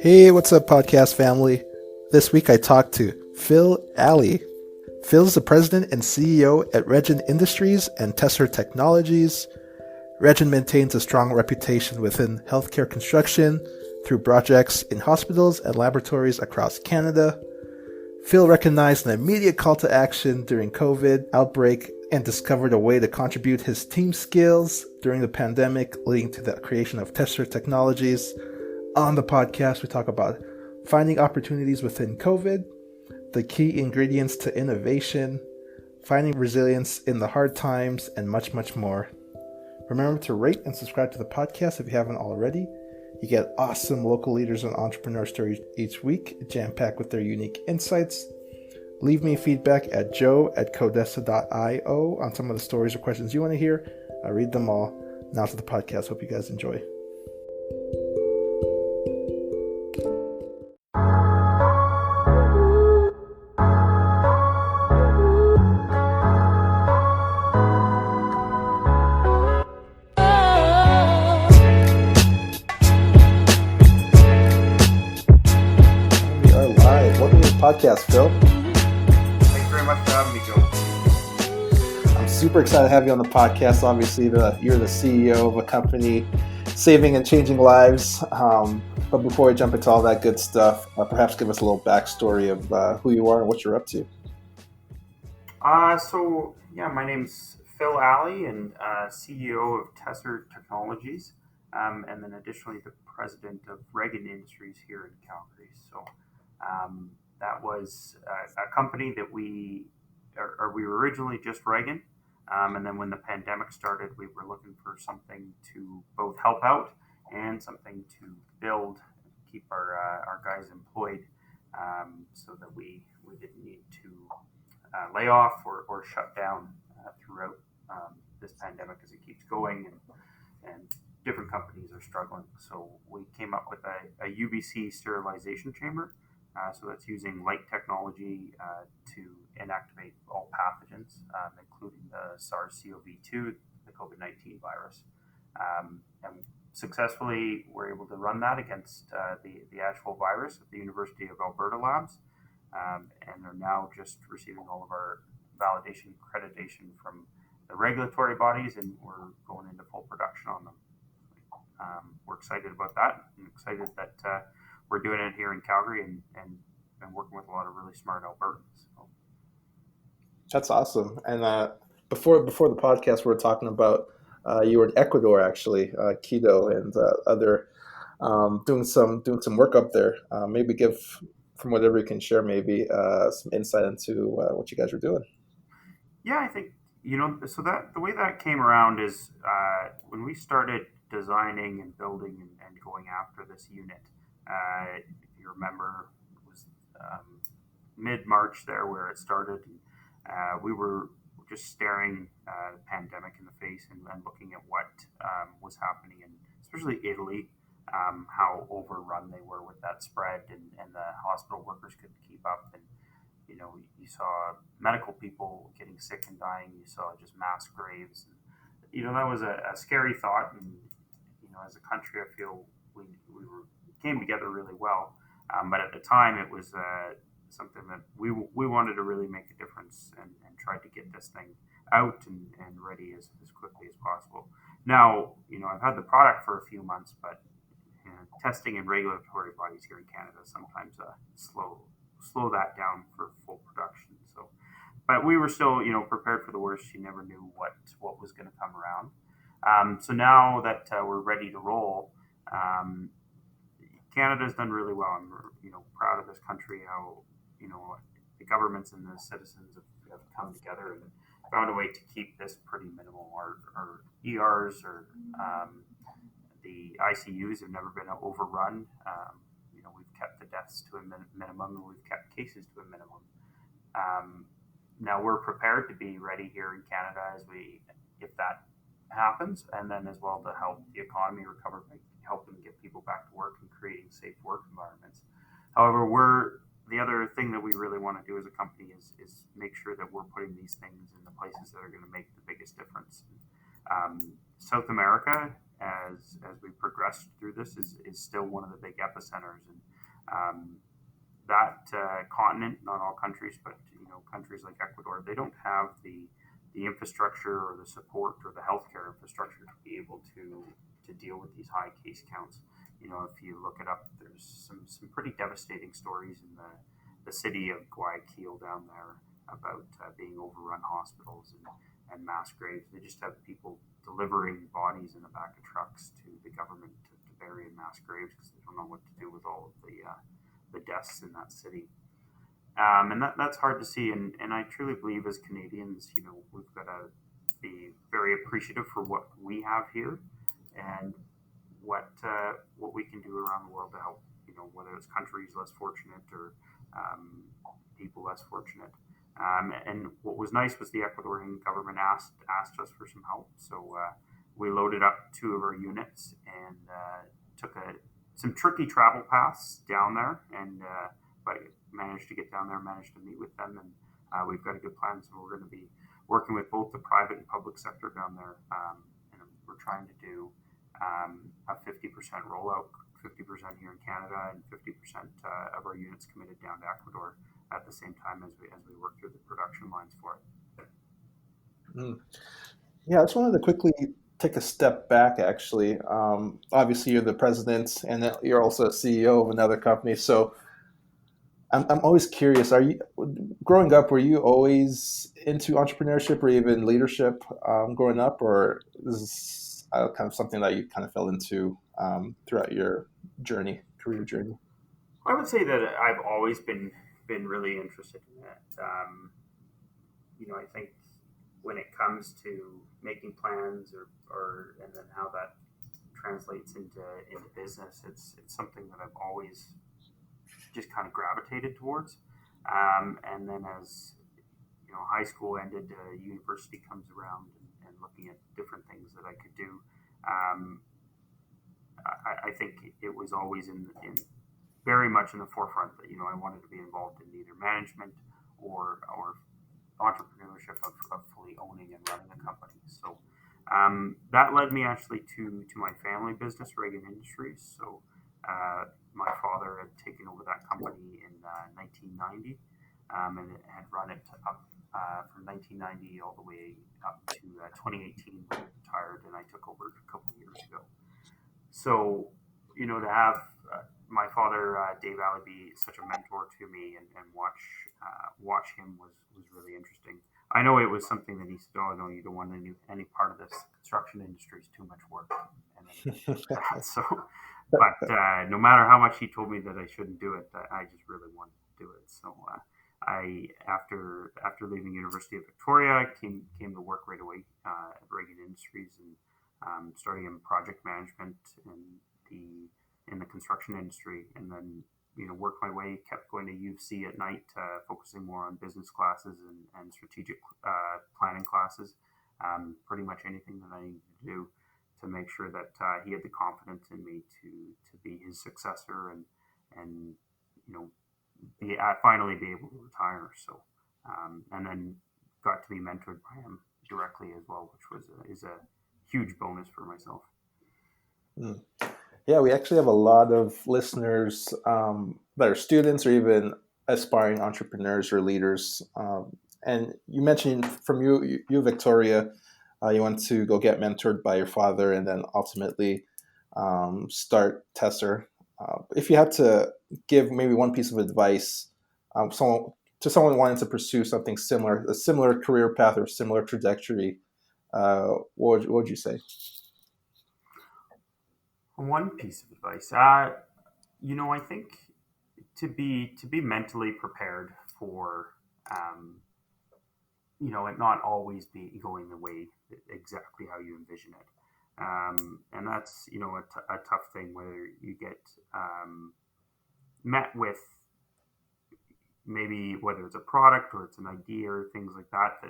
Hey, what's up, podcast family? This week I talked to Alle. Phil is the president and CEO at Reggin Industries and Teser Technologies. Reggin maintains a strong reputation within healthcare construction through projects in hospitals and laboratories across Canada. Phil recognized an immediate call to action during COVID outbreak and discovered a way to contribute his team skills during the pandemic, leading to the creation of Teser Technologies. On the podcast, we talk about finding opportunities within COVID, the key ingredients to innovation, finding resilience in the hard times, and much, much more. Remember to rate and subscribe to the podcast if you haven't already. You get awesome local leaders and entrepreneur stories each week, jam-packed with their unique insights. Leave me feedback at joe@codessa.io on some of the stories or questions you want to hear. I read them all. Now to the podcast. Hope you guys enjoy. We are live. Welcome to the podcast, Phil. Thanks very much for having me, Joe. I'm super excited to have you on the podcast. Obviously, you're the CEO of a company saving and changing lives. But before we jump into all that good stuff, perhaps give us a little backstory of who you are and what you're up to. My name's Phil Alle, and CEO of Teser Technologies, and then additionally the president of Reggin Industries here in Calgary. So that was a company that we were originally just Reggin, and then when the pandemic started, we were looking for something to both help out and something to build, keep our guys employed, so that we didn't need to lay off or shut down throughout this pandemic as it keeps going, and different companies are struggling. So we came up with a UVC sterilization chamber. So that's using light technology to inactivate all pathogens, including the SARS-CoV-2, the COVID-19 virus. And successfully, we're able to run that against the actual virus at the University of Alberta labs, and are now just receiving all of our validation accreditation from the regulatory bodies, and we're going into full production on them. We're excited about that. I'm excited that we're doing it here in Calgary and working with a lot of really smart Albertans. So. That's awesome. And before the podcast, we were talking about you were in Ecuador, actually, Quito, and other doing some work up there. Maybe give, from whatever you can share, maybe some insight into what you guys were doing. Yeah, I think so that the way that came around is when we started designing and building and going after this unit. If you remember, it was mid-March there where it started. We were just staring the pandemic in the face and looking at what was happening, and especially Italy, how overrun they were with that spread, and the hospital workers couldn't keep up. And you saw medical people getting sick and dying. You saw just mass graves. And, that was a scary thought. And as a country, I feel we came together really well. But at the time, it was something that we wanted to really make a difference and tried to get this thing out and ready as quickly as possible. Now, I've had the product for a few months, but testing and regulatory bodies here in Canada sometimes slow that down for full production. So, but we were still, prepared for the worst. You never knew what was going to come around. So now that we're ready to roll, Canada's done really well. I'm, proud of this country, how, the governments and the citizens have come together and found a way to keep this pretty minimal. Our ERs or the ICUs have never been overrun. We've kept the deaths to a minimum, and we've kept cases to a minimum. Now we're prepared to be ready here in Canada if that happens, and then as well to help the economy recover by helping get people back to work and creating safe work environments. However, the other thing that we really want to do as a company is make sure that we're putting these things in the places that are going to make the biggest difference. South America as we progressed through this is still one of the big epicenters, and that continent, not all countries, but countries like Ecuador, they don't have the infrastructure or the support or the healthcare infrastructure to be able to deal with these high case counts. If you look it up, there's some pretty devastating stories in the city of Guayaquil down there about being overrun hospitals and mass graves. They just have people delivering bodies in the back of trucks to the government to bury in mass graves because they don't know what to do with all of the deaths in that city. And that's hard to see. And I truly believe as Canadians, we've got to be very appreciative for what we have here and what we can do around the world to help. Whether it's countries less fortunate or people less fortunate. And what was nice was the Ecuadorian government asked us for some help. So we loaded up 2 of our units and took some tricky travel paths down there, and but managed to get down there, managed to meet with them, and we've got a good plan. So we're going to be working with both the private and public sector down there, and we're trying to do a 50% rollout, 50% here in Canada, and 50% of our units committed down to Ecuador at the same time as we work through the production lines for it. Mm. Yeah, I just wanted to quickly take a step back, actually. Obviously, you're the president and then you're also a CEO of another company. So I'm always curious, growing up, were you always into entrepreneurship or even leadership growing up, or is this kind of something that you kind of fell into throughout your career journey? I would say that I've always been really interested in it. I think when it comes to making plans or and then how that translates into business, it's something that I've always just kind of gravitated towards. And then as high school ended, university comes around, and looking at different things that I could do. Um, I think it was always in very much in the forefront that I wanted to be involved in either management or entrepreneurship of fully owning and running a company. So that led me actually to my family business, Reggin Industries. So my father had taken over that company in 1990, and it had run it up from 1990 all the way up to 2018 when it retired, and I took over a couple of years ago. So, to have my father, Dave Alle, be such a mentor to me and watch him was really interesting. I know it was something that he said, "Oh no, you don't want any part of this construction industry is too much work," and then so. But no matter how much he told me that I shouldn't do it, I just really wanted to do it. So I, after leaving University of Victoria, came to work right away at Reggin Industries and starting in project management the in the construction industry, and then worked my way, kept going to U of C at night, focusing more on business classes and strategic planning classes. Pretty much anything that I needed to do to make sure that he had the confidence in me to be his successor and finally be able to retire. So and then got to be mentored by him directly as well, which is a huge bonus for myself. Mm. Yeah, we actually have a lot of listeners that are students or even aspiring entrepreneurs or leaders. And you mentioned from you Victoria, you went to go get mentored by your father and then ultimately start Teser. If you had to give maybe one piece of advice to someone wanting to pursue something similar, a similar career path or similar trajectory, what would you say? One piece of advice, I think to be mentally prepared for, um, it not always be going the way exactly how you envision it, and that's a tough thing where you get met with maybe whether it's a product or it's an idea or things like that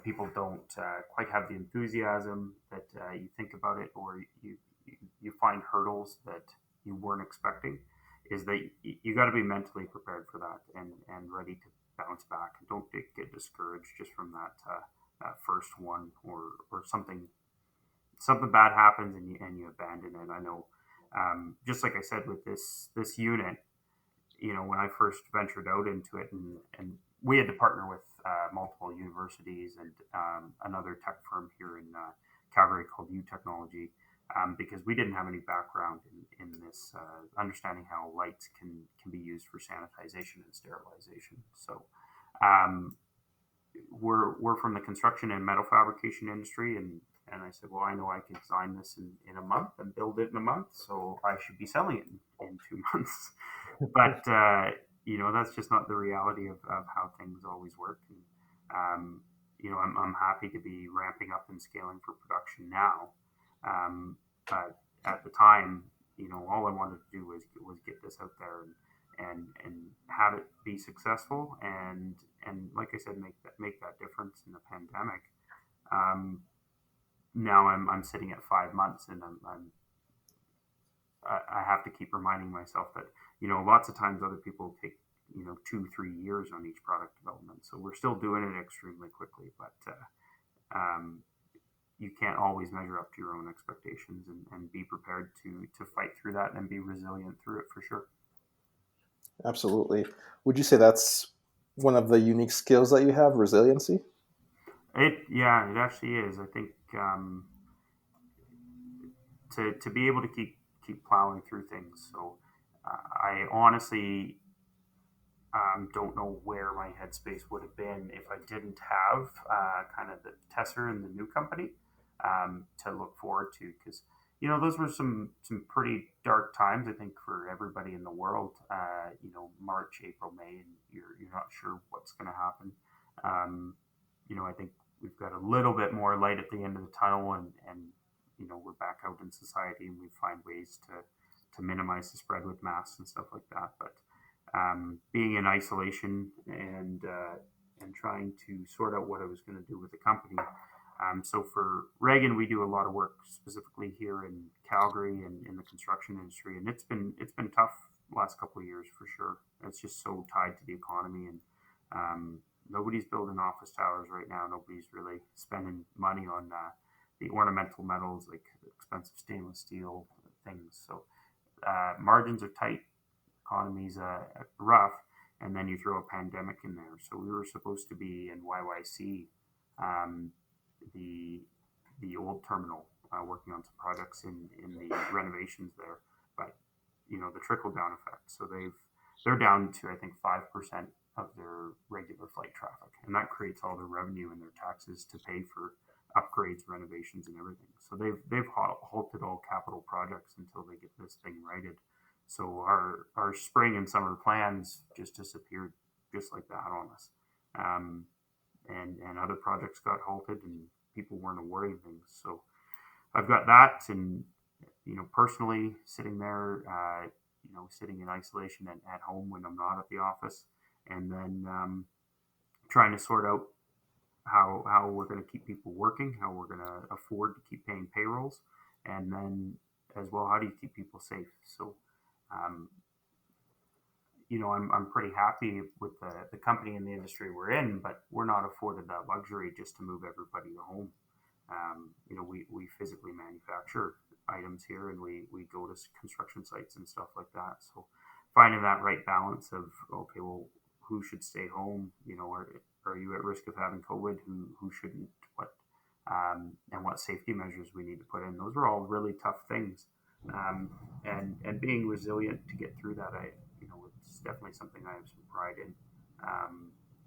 people don't quite have the enthusiasm that you think about it, or you find hurdles that you weren't expecting. Is that you got to be mentally prepared for that and ready to bounce back. Don't get discouraged just from that first one or something bad happens and you abandon it. I know, just like I said with this unit, when I first ventured out into it, and we had to partner with multiple universities and another tech firm here in Calgary called U Technology, because we didn't have any background in this understanding how lights can be used for sanitization and sterilization. So um, we're from the construction and metal fabrication industry, and I said, well, I know I can design this in a month and build it in a month, so I should be selling it in 2 months. But that's just not the reality of how things always work. And, I'm happy to be ramping up and scaling for production now. But at the time, all I wanted to do was get this out there and have it be successful, and like I said, make that difference in the pandemic. Um, Now I'm sitting at 5 months, and I have to keep reminding myself that lots of times other people take 2-3 years on each product development. So we're still doing it extremely quickly, but you can't always measure up to your own expectations, and be prepared to fight through that and be resilient through it for sure. Absolutely. Would you say that's one of the unique skills that you have, resiliency? It actually is. I think to be able to keep plowing through things. So I honestly don't know where my headspace would have been if I didn't have kind of the Tesser and the new company to look forward to, because those were some pretty dark times, I think, for everybody in the world. March, April, May, and you're not sure what's going to happen. I think we've got a little bit more light at the end of the tunnel, and we're back out in society, and we find ways to minimize the spread with masks and stuff like that. But being in isolation and trying to sort out what I was going to do with the company. So for Reggin, we do a lot of work specifically here in Calgary and in the construction industry, and it's been tough the last couple of years for sure. It's just so tied to the economy, and nobody's building office towers right now. Nobody's really spending money on the ornamental metals like expensive stainless steel things. So margins are tight, economy's rough, and then you throw a pandemic in there. So we were supposed to be in YYC, um, the the old terminal, working on some projects in the renovations there, but the trickle down effect. So they're down to, I think, 5% of their regular flight traffic, and that creates all their revenue and their taxes to pay for upgrades, renovations, and everything. So they've halted all capital projects until they get this thing righted. So our spring and summer plans just disappeared just like that on us. Um, and other projects got halted, and people weren't awarding things. So I've got that, and personally sitting there, sitting in isolation and at home when I'm not at the office, and then trying to sort out how we're going to keep people working, how we're going to afford to keep paying payrolls, and then as well, how do you keep people safe? So um, I'm pretty happy with the company and the industry we're in, but we're not afforded that luxury just to move everybody to home. We physically manufacture items here, and we go to construction sites and stuff like that. So finding that right balance of, okay, well, who should stay home? Are you at risk of having COVID? Who shouldn't? And what safety measures we need to put in? Those are all really tough things, and being resilient to get through that. It's definitely something I have some pride in.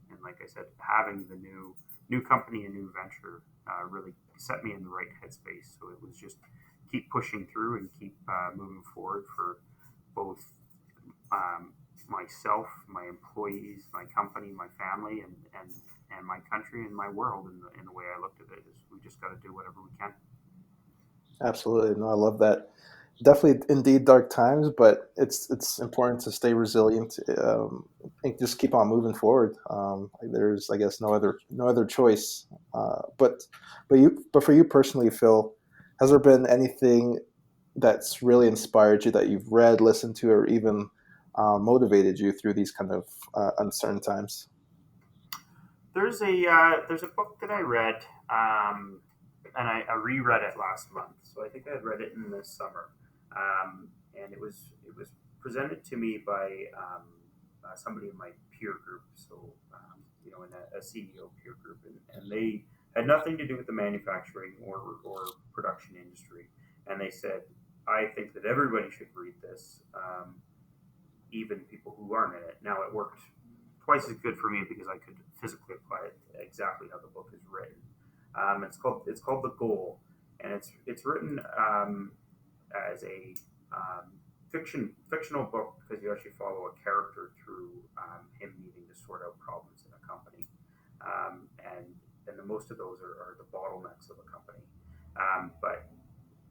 And like I said, having the new company and new venture really set me in the right headspace. So it was just keep pushing through and keep moving forward for both um, myself, my employees, my company, my family, and my country and my world. In the way I looked at it is, we just got to do whatever we can. Absolutely. No, I love that. Definitely, indeed, dark times, but it's important to stay resilient, and just keep on moving forward. There's, I guess, no other choice. But for you personally, Phil, has there been anything that's really inspired you that you've read, listened to, or even motivated you through these kind of uncertain times? There's a book that I read. and I reread it last month. So I think I had read it in the summer, and it was presented to me by somebody in my peer group. So in a CEO peer group, and they had nothing to do with the manufacturing or production industry. And they said, I think that everybody should read this, even people who aren't in it. Now it worked twice as good for me because I could physically apply it exactly how the book is written. It's called The Goal, and it's written as a fictional book because you actually follow a character through him needing to sort out problems in a company, and most of those are the bottlenecks of a company. But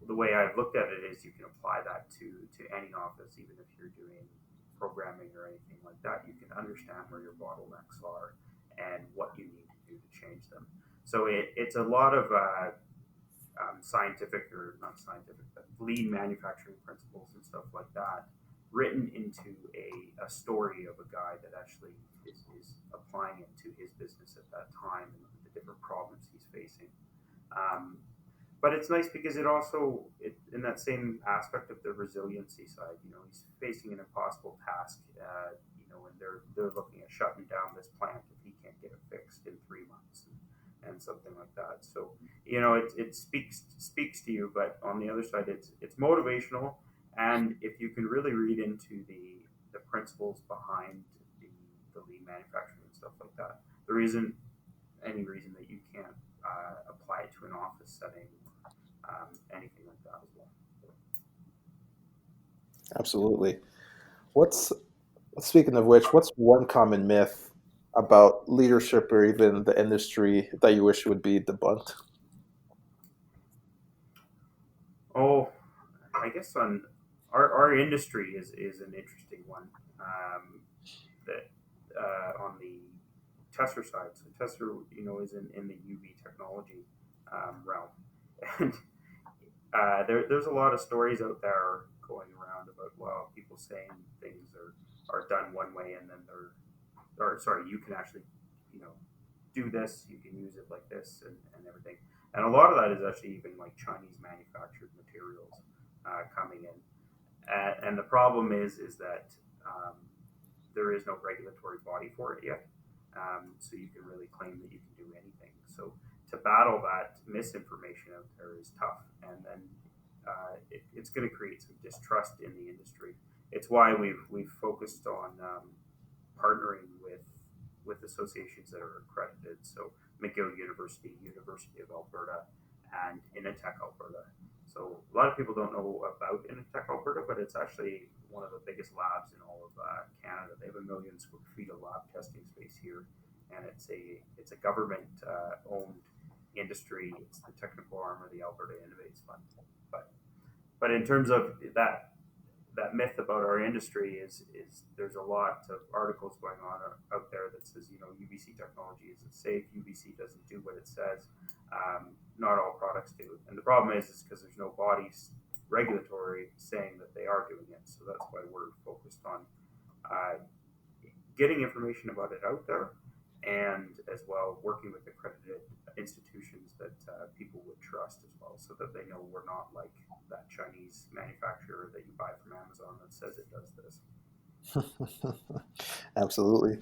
the way I've looked at it is you can apply that to any office, even if you're doing programming or anything like that. You can understand where your bottlenecks are and what you need to do to change them. So it's a lot of scientific, or not scientific, but lean manufacturing principles and stuff like that, written into a story of a guy that actually is applying it to his business at that time and the different problems he's facing. Um, but it's nice because in that same aspect of the resiliency side, he's facing an impossible task, and they're looking at shutting down this plant if he can't get it fixed in 3 months, and something like that. So it speaks to you, but on the other side, it's motivational, and if you can really read into the principles behind the lean manufacturing and stuff like that, there isn't any reason that you can't apply it to an office setting, anything like that as well. Absolutely. What's Speaking of which, what's one common myth about leadership or even the industry that you wish would be debunked? Oh, I guess on our industry is an interesting one. That on the Teser side, so Teser, is in the UV technology realm, and there's a lot of stories out there going around about, well, people saying things are done one way, and then or sorry, you can actually, you know, do this, you can use it like this, and everything. And a lot of that is actually even like Chinese manufactured materials coming in. And the problem is that um, there is no regulatory body for it yet. So you can really claim that you can do anything. So to battle that misinformation out there is tough, and then it's going to create some distrust in the industry. It's why we've focused on partnering with associations that are accredited. So McGill University, University of Alberta, and Initech Alberta. So a lot of people don't know about Initech Alberta, but it's actually one of the biggest labs in all of Canada. They have 1 million square feet of lab testing space here, and it's a government owned industry. It's the technical arm of the Alberta Innovates Fund. But but in terms of that myth about our industry is there's a lot of articles going on out there that says, UVC technology isn't safe, UVC doesn't do what it says. Not all products do, and the problem is because there's no bodies regulatory saying that they are doing it. So that's why we're focused on uh, getting information about it out there, and as well working with accredited institutions that people would trust as well, so that they know we're not like that Chinese manufacturer that you buy from Amazon that says it does this. Absolutely.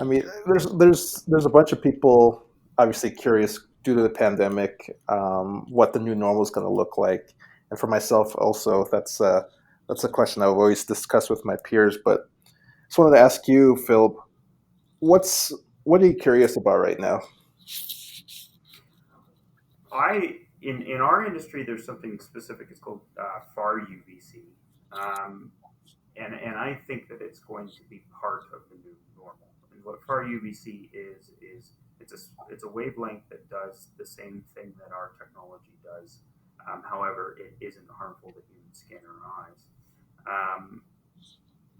I mean, there's a bunch of people obviously curious due to the pandemic, what the new normal is going to look like, and for myself also, that's a question I've always discussed with my peers. But just wanted to ask you, Phil, what's what are you curious about right now? In our industry, there's something specific. It's called FAR UVC, um, and I think that it's going to be part of the new normal. And what FAR UVC is it's a wavelength that does the same thing that our technology does. However, it isn't harmful to human skin or eyes. Um,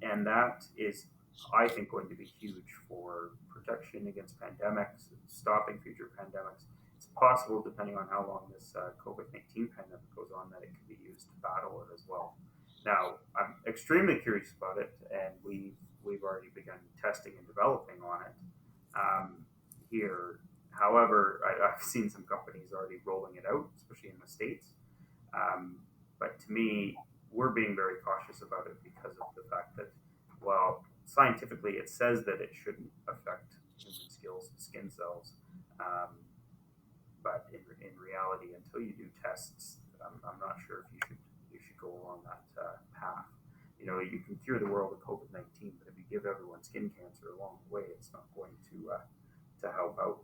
and that is, I think, going to be huge for protection against pandemics, stopping future pandemics. It's possible, depending on how long this COVID-19 pandemic goes on, that it can be used to battle it as well. Now, I'm extremely curious about it, and we've already begun testing and developing on it here. However, I've seen some companies already rolling it out, especially in the States. Um, but to me, we're being very cautious about it because of the fact that, well, scientifically, it says that it shouldn't affect human skin cells. Um, but in reality, until you do tests, I'm not sure if you should go along that path. You know, you can cure the world of COVID-19, but if you give everyone skin cancer along the way, it's not going to help out.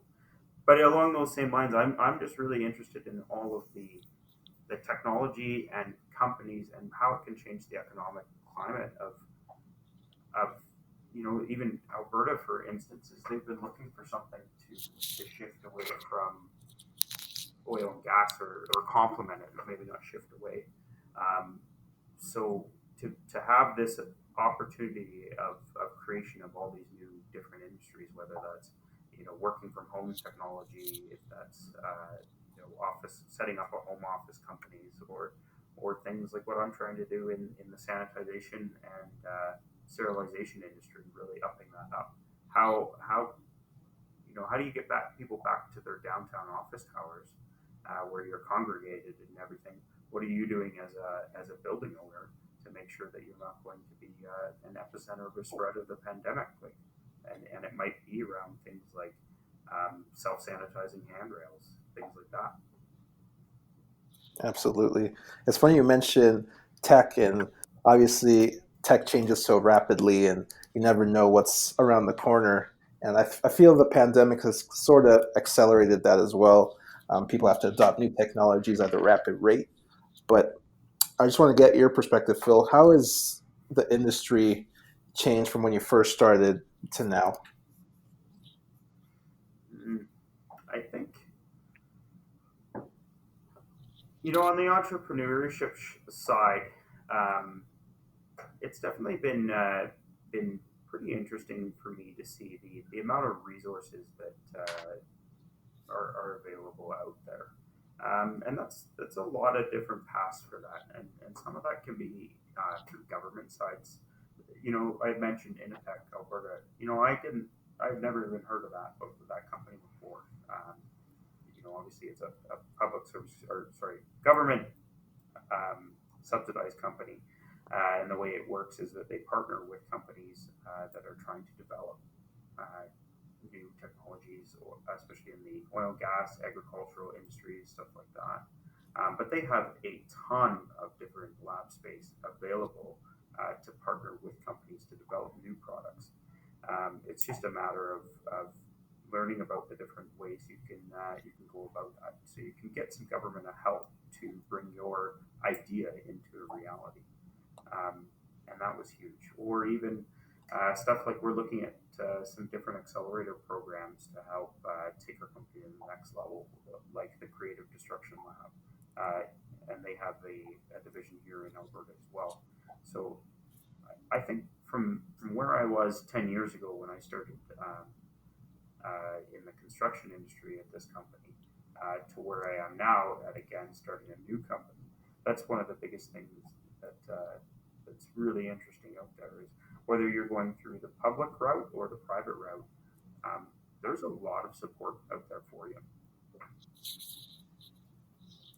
But along those same lines, I'm just really interested in all of the technology and companies and how it can change the economic climate of even Alberta, for instance, is they've been looking for something to shift away from oil and gas, or complement it, maybe not shift away. Um, so to have this opportunity of creation of all these new different industries, whether that's working from home technology, if that's office setting up a home office companies, or things like what I'm trying to do in the sanitization and sterilization industry, really upping that up. How do you get people back to their downtown office towers where you're congregated and everything? What are you doing as a building owner to make sure that you're not going to be an epicenter of the spread of the pandemic? Like, and it might be around things like self-sanitizing handrails, things like that. Absolutely. It's funny you mentioned tech, and obviously tech changes so rapidly, and you never know what's around the corner. And I feel the pandemic has sort of accelerated that as well. People have to adopt new technologies at a rapid rate. But I just want to get your perspective, Phil. How has the industry changed from when you first started to now? Mm, I think on the entrepreneurship side, um, it's definitely been pretty interesting for me to see the amount of resources that are available out there. And that's a lot of different paths for that, and some of that can be through government sides. I mentioned Initech Alberta. I've never even heard of that company before. Obviously it's a public service, or sorry, government subsidized company. And the way it works is that they partner with companies that are trying to develop uh, new technologies, or especially in the oil, gas, agricultural industries, stuff like that. But they have a ton of different lab space available to partner with companies to develop new products. It's just a matter of learning about the different ways you can go about that, so you can get some government help to bring your idea into a reality. um, and that was huge. Or even stuff like we're looking at some different accelerator programs to help take our company to the next level, like the Creative Destruction Lab, and they have a division here in Alberta as well. So I think from where I was 10 years ago when I started in the construction industry at this company, to where I am now at again starting a new company. That's one of the biggest things that's really interesting out there is whether you're going through the public route or the private route. Um, there's a lot of support out there for you.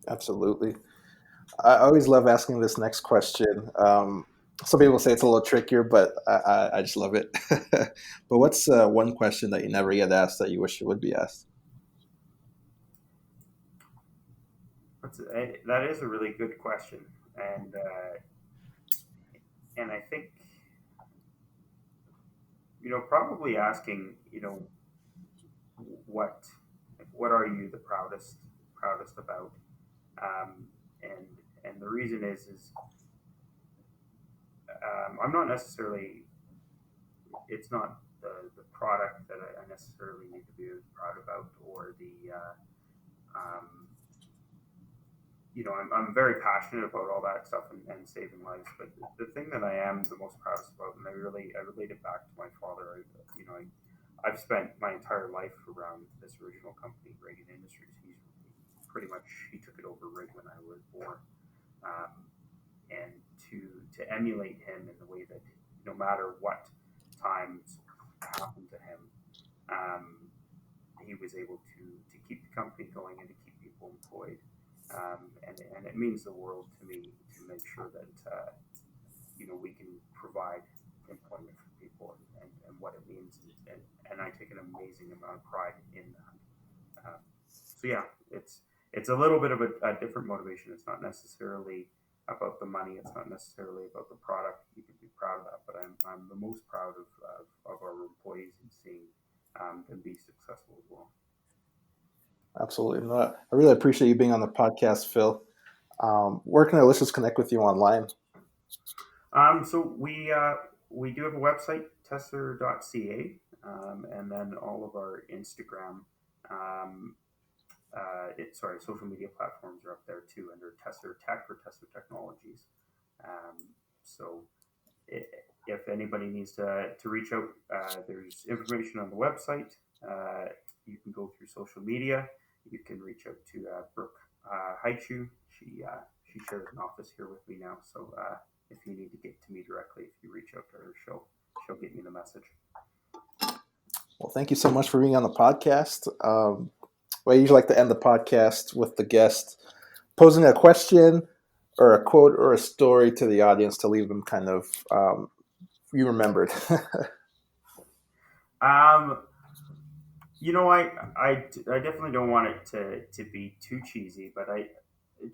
Absolutely. I always love asking this next question. Some people say it's a little trickier, but I just love it. But what's one question that you never get asked that you wish you would be asked? That is a really good question, and I think probably asking what what are you the proudest about, um, and the reason is I'm not necessarily, it's not the product that I necessarily need to be proud about, or um, I'm very passionate about all that stuff, and saving lives. But the thing that I am the most proudest about, and I relate it back to my father. I've spent my entire life around this original company, Reggin Industries. He took it over right when I was born, um, and to emulate him in the way that no matter what times happened to him, um, he was able to keep the company going and to keep people employed. And it means the world to me to make sure that we can provide employment for people and what it means, and I take an amazing amount of pride in that. So yeah, it's a little bit of a different motivation. It's not necessarily about the money. It's not necessarily about the product. You can be proud of that, but I'm the most proud of our employees and seeing them be successful as well. Absolutely. No, I really appreciate you being on the podcast, Phil. Where can our listeners connect with you online? So we do have a website, teser.ca, and then all of our Instagram, social media platforms are up there too under Teser Tech or Teser Technologies. So if anybody needs to reach out, there's information on the website. You can go through social media. You can reach out to Brooke Haichu. She shares an office here with me now. So if you need to get to me directly, if you reach out to her, she'll get me the message. Well, thank you so much for being on the podcast. I usually like to end the podcast with the guest posing a question or a quote or a story to the audience to leave them kind of you remembered. I definitely don't want it to be too cheesy, but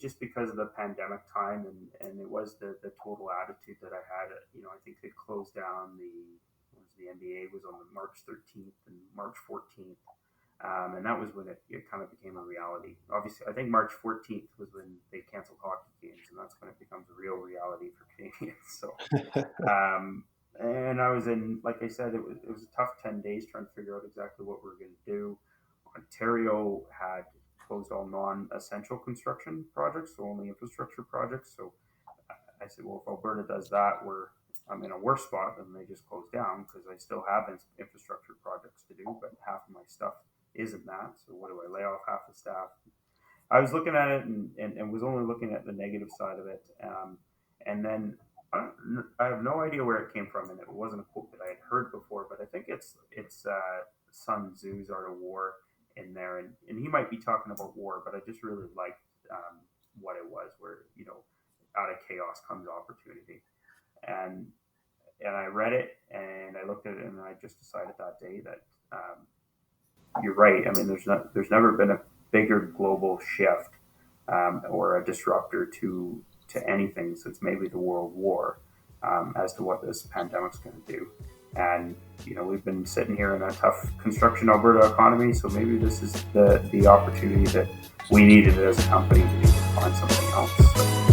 just because of the pandemic time and it was the total attitude that I had. I think they closed down the NBA was on March 13th and March 14th. And that was when it kind of became a reality. Obviously, I think March 14th was when they canceled hockey games, and that's when it becomes a real reality for Canadians. So, and I was in, like I said, it was a tough 10 days trying to figure out exactly what we were going to do. Ontario had closed all non-essential construction projects, so only infrastructure projects. So I said, well, if Alberta does that, I'm in a worse spot than they just closed down because I still have infrastructure projects to do, but half of my stuff isn't that. So what do I lay off half the staff? I was looking at it and was only looking at the negative side of it. And then I have no idea where it came from, and it wasn't a quote that I had heard before, but I think it's Sun Tzu's Art of War in there, and he might be talking about war, but I just really liked what it was, where out of chaos comes opportunity, and I read it and I looked at it and I just decided that day that you're right. I mean, there's never been a bigger global shift or a disruptor to anything since maybe the World War as to what this pandemic's going to do. And we've been sitting here in a tough construction Alberta economy, so maybe this is the opportunity that we needed as a company to find something else. So,